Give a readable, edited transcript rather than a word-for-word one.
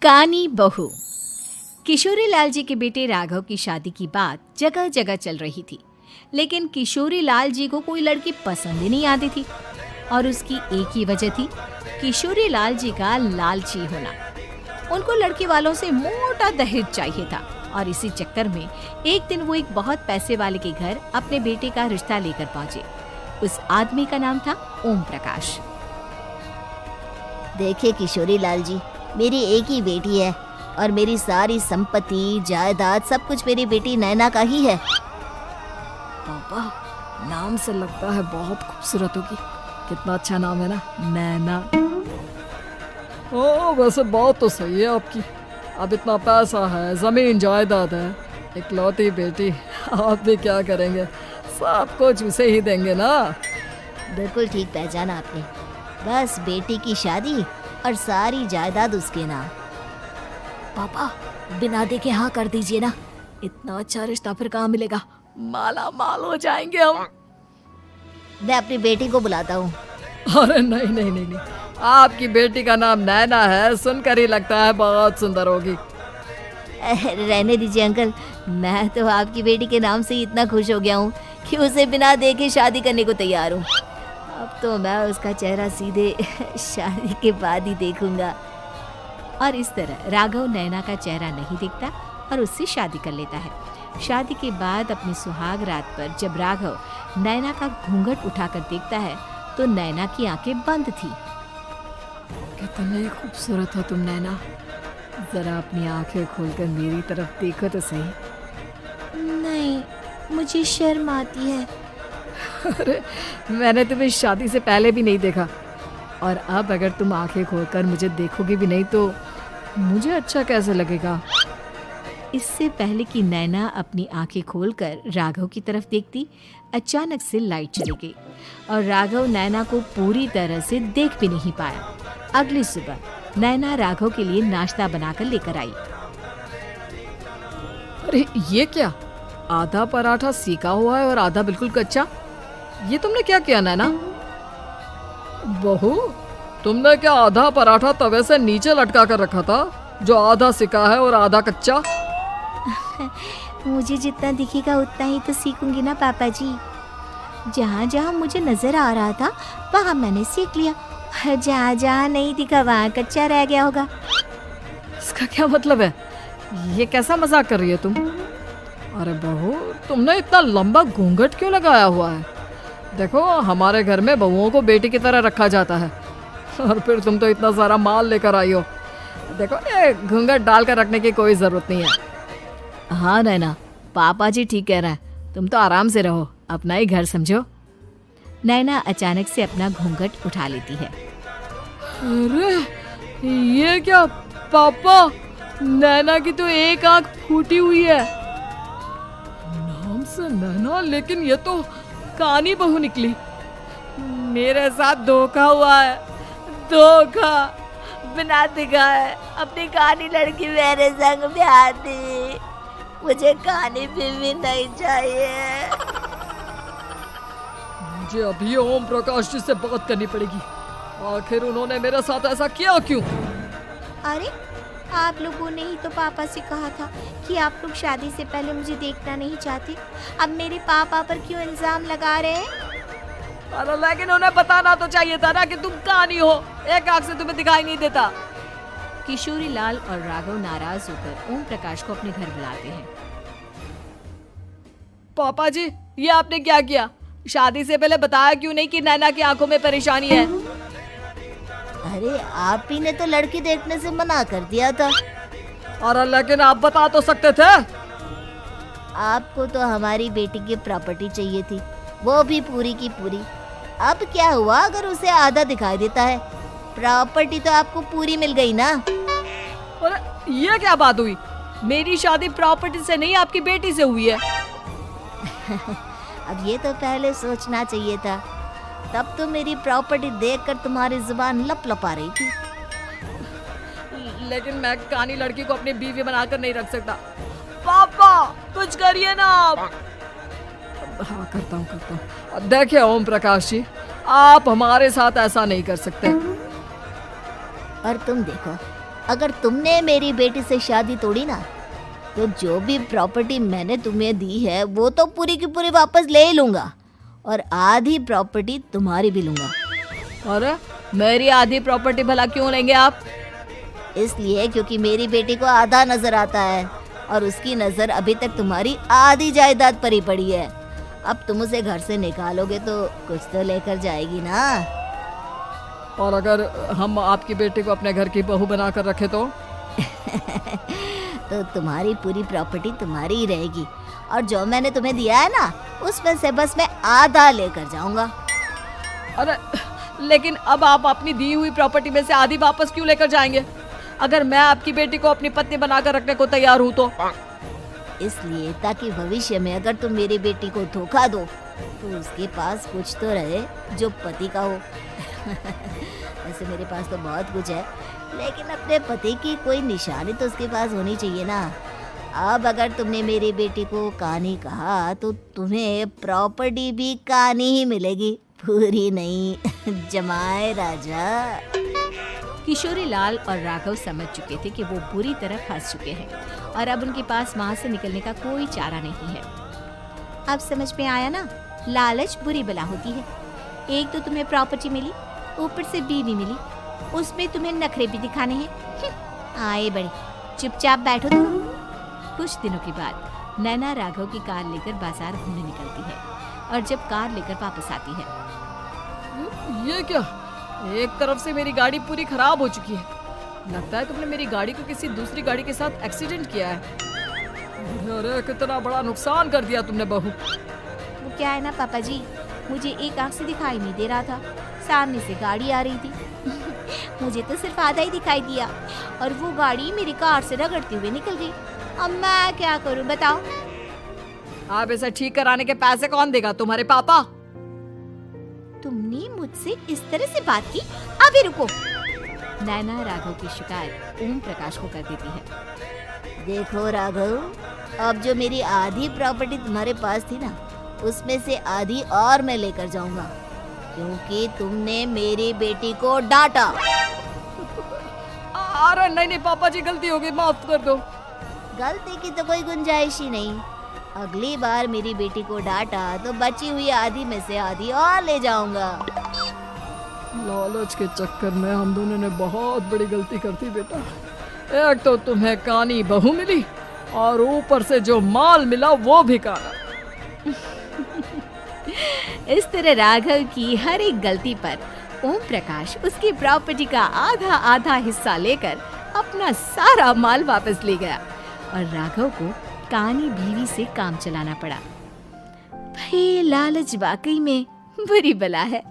कानी बहू। किशोरी लाल जी के बेटे राघव की शादी की बात जगह जगह चल रही थी, लेकिन किशोरी लाल जी को कोई लड़की पसंद ही नहीं आती थी। और उसकी एक ही वजह थी, किशोरी लाल जी का लालची होना। उनको लड़की वालों से मोटा दहेज चाहिए था और इसी चक्कर में एक दिन वो एक बहुत पैसे वाले के घर अपने बेटे का रिश्ता लेकर पहुंचे। उस आदमी का नाम था ओम प्रकाश। देखिए किशोरी लाल जी, मेरी एक ही बेटी है और मेरी सारी संपत्ति जायदाद सब कुछ मेरी बेटी नैना का ही है। पापा, नाम से लगता है बहुत खूबसूरत होगी। कितना अच्छा नाम है ना, नैना। ओ वैसे बात तो सही है आपकी। अब इतना पैसा है, जमीन जायदाद है, इकलौती बेटी, आप भी क्या करेंगे? सब कुछ उसे ही देंगे ना। बिल्कुल ठीक पहचाना आपने। बस बेटी की शादी और सारी जायदाद उसके नाम। पापा, बिना देखे हाँ कर दीजिए ना। इतना अच्छा रिश्ता फिर कहाँ मिलेगा? माला माल हो जाएंगे हम। मैं अपनी बेटी को बुलाता हूँ। अरे नहीं नहीं नहीं नहीं, आपकी बेटी का नाम नैना है, सुनकर ही लगता है बहुत सुंदर होगी। रहने दीजिए अंकल, मैं तो आपकी बेटी के नाम से ही इतना खुश हो गया हूँ कि उसे बिना देखे शादी करने को तैयार हूँ। अब तो मैं उसका चेहरा सीधे शादी के बाद ही देखूंगा। और इस तरह राघव नैना का चेहरा नहीं देखता और उससे शादी कर लेता है। शादी के बाद अपनी सुहाग रात पर जब राघव नैना का घूंघट उठाकर देखता है तो नैना की आंखें बंद थी। कितने खूबसूरत हो तुम नैना, जरा अपनी आंखें खोलकर मेरी तरफ देखो तो सही। नहीं, मुझे शर्म आती है। अरे मैंने तुम्हें शादी से पहले भी नहीं देखा, और अब अगर तुम आंखें खोलकर मुझे देखोगे भी नहीं तो मुझे अच्छा कैसे लगेगा? इससे पहले कि नैना अपनी आंखें खोलकर राघव की तरफ देखती, अचानक से लाइट चली गई और राघव नैना को पूरी तरह से देख भी नहीं पाया। अगली सुबह नैना राघव के लिए नाश्ता बनाकर लेकर आई। अरे ये क्या, आधा पराठा सेका हुआ है और आधा बिल्कुल कच्चा। ये तुमने क्या किया नैना? बहू, तुमने क्या आधा पराठा तवे से नीचे लटका कर रखा था, जो आधा सेका है और आधा कच्चा? मुझे जितना दिखेगा उतना ही तो सीखूंगी ना पापा जी। जहाँ जहाँ मुझे नजर आ रहा था वहाँ मैंने सीख लिया, जहाँ जहाँ नहीं दिखा वहाँ कच्चा रह गया होगा। इसका क्या मतलब है? ये कैसा मजाक कर रही है तुम? अरे बहू, तुमने इतना लंबा घूंघट क्यों लगाया हुआ है? देखो, हमारे घर में बहुओं को बेटी की तरह रखा जाता है, और फिर तुम तो इतना सारा माल लेकर आई हो। देखो, ये घूंघट डालकर रखने की कोई जरूरत नहीं है। हाँ नैना, पापा जी ठीक कह रहा है, तुम तो आराम से रहो, अपना ही घर समझो। नैना अचानक से अपना घूंघट उठा लेती है। अरे ये क्या पापा, नैना की तो एक आंख फूटी हुई है। नाम से नैना, लेकिन ये तो कानी बहू निकली। मेरे साथ धोखा हुआ है, धोखा। बिना दिखाए अपनी कानी लड़की मेरे संग ब्याह दी। मुझे कानी भी नहीं चाहिए। मुझे अभी ओम प्रकाश जी से बात करनी पड़ेगी। आखिर उन्होंने मेरे साथ ऐसा किया क्यों? अरे आप लोगों ने ही तो पापा से कहा था कि आप लोग शादी से पहले मुझे देखना नहीं चाहते। अब मेरे पापा पर क्यों इल्जाम लगा रहे हैं? अरे लेकिन उन्हें बताना तो चाहिए था ना कि तुम कानी हो, एक आंख से तुम्हें दिखाई नहीं देता। किशोरी लाल और राघव नाराज होकर ओम प्रकाश को अपने घर बुलाते हैं। पापा जी, ये आपने क्या किया? शादी से पहले बताया क्यों नहीं कि नैना की आंखों में परेशानी है? अरे आप ही ने तो लड़की देखने से मना कर दिया था। अरे लेकिन आप बता तो सकते थे। आपको तो हमारी बेटी की प्रॉपर्टी चाहिए थी, वो भी पूरी की पूरी। अब क्या हुआ अगर उसे आधा दिखाई देता है? प्रॉपर्टी तो आपको पूरी मिल गई ना। अरे ये क्या बात हुई? मेरी शादी प्रॉपर्टी से नहीं, आपकी बेटी से हुई है। अब ये तो पहले सोचना चाहिए था, तब तो मेरी प्रॉपर्टी देखकर तुम्हारी जुबान लपलपा रही थी। लेकिन मैं कानी लड़की को अपनी बीवी बनाकर नहीं रख सकता। पापा कुछ करिए ना आप। हाँ करता हूँ। देखिए ओम प्रकाश जी, आप हमारे साथ ऐसा नहीं कर सकते। और तुम देखो, अगर तुमने मेरी बेटी से शादी तोड़ी ना, तो जो भी प्रॉपर्टी मैंने तुम्हें दी है वो तो पूरी की पूरी वापस ले ही लूँगा, और आधी प्रॉपर्टी तुम्हारी भी लूँगा। अरे मेरी आधी प्रॉपर्टी भला क्यों लेंगे आप? इसलिए क्योंकि मेरी बेटी को आधा नजर आता है और उसकी नजर अभी तक तुम्हारी आधी जायदाद पर ही पड़ी है। अब तुम उसे घर से निकालोगे तो कुछ तो लेकर जाएगी ना। और अगर हम आपकी बेटी को अपने घर की बहू बना कर रखे तो? तो तुम्हारी पूरी प्रॉपर्टी तुम्हारी ही रहेगी, और जो मैंने तुम्हें दिया है ना, उसमें से बस मैं आधा लेकर जाऊंगा। अरे लेकिन अब आप अपनी दी हुई प्रॉपर्टी में से आधी वापस क्यों लेकर जाएंगे? अगर मैं आपकी बेटी को अपनी पत्नी बनाकर रखने को तैयार हूँ तो? इसलिए ताकि भविष्य में अगर तुम मेरी बेटी को धोखा दो तो उसके पास कुछ तो रहे जो पति का हो। वैसे मेरे पास तो बहुत कुछ है, लेकिन अपने पति की कोई निशानी तो उसके पास होनी चाहिए ना। अब अगर तुमने मेरी बेटी को कहानी कहा तो तुम्हें प्रॉपर्टी भी कहानी ही मिलेगी, पूरी नहीं। जमाए राजा। किशोरी लाल और राघव समझ चुके थे कि वो बुरी तरह फंस चुके हैं और अब उनके पास वहां से निकलने का कोई चारा नहीं है। अब समझ में आया ना, लालच बुरी बला होती है। एक तो तुम्हें प्रॉपर्टी मिली, ऊपर से बीवी मिली, उसमें तुम्हें नखरे भी दिखाने हैं। आए बड़े, चुपचाप बैठो तुम। कुछ दिनों के बाद नैना राघव की कार लेकर बाजार घूमने निकलती है और जब कार लेकर वापस आती है, ये क्या? एक तरफ से मेरी गाड़ी पूरी खराब हो चुकी है। लगता है तुमने मेरी गाड़ी को किसी दूसरी गाड़ी के साथ एक्सीडेंट किया है। अरे कितना बड़ा नुकसान कर दिया तुमने बहू। वो क्या है ना पापा जी, मुझे एक आंख से दिखाई नहीं दे रहा था, सामने से गाड़ी आ रही थी। मुझे तो सिर्फ आधा ही दिखाई दिया और वो गाड़ी मेरी कार से रगड़ते हुए निकल गई। अब मैं क्या करूं बताओ? आप इसे ठीक कराने के पैसे कौन देगा? तुम्हारे पापा। तुमने मुझसे इस तरह से बात की? अभी रुको। नैना राघव की शिकायत ओम प्रकाश को कर देती है। देखो राघव, अब जो मेरी आधी प्रॉपर्टी तुम्हारे पास थी ना, उसमें से आधी और मैं लेकर जाऊंगा, क्योंकि तुमने मेरी बेटी को डांटा। अरे नहीं नहीं पापा जी, गलती हो गई, माफ कर दो। गलती की तो कोई गुंजाइश ही नहीं। अगली बार मेरी बेटी को डांटा तो बची हुई आधी में से आधी और ले जाऊंगा। लालच के चक्कर में हम दोनों ने बहुत बड़ी गलती कर दी बेटा। एक तो तुम्हें कानी बहू मिली और ऊपर से जो माल मिला वो भी काना। इस तरह राघव की हर एक गलती पर ओम प्रकाश उसकी प्रॉपर्टी का आधा आधा हिस्सा लेकर अपना सारा माल वापस ले गया और राघव को कानी बीवी से काम चलाना पड़ा। भाई लालच वाकई में बुरी बला है।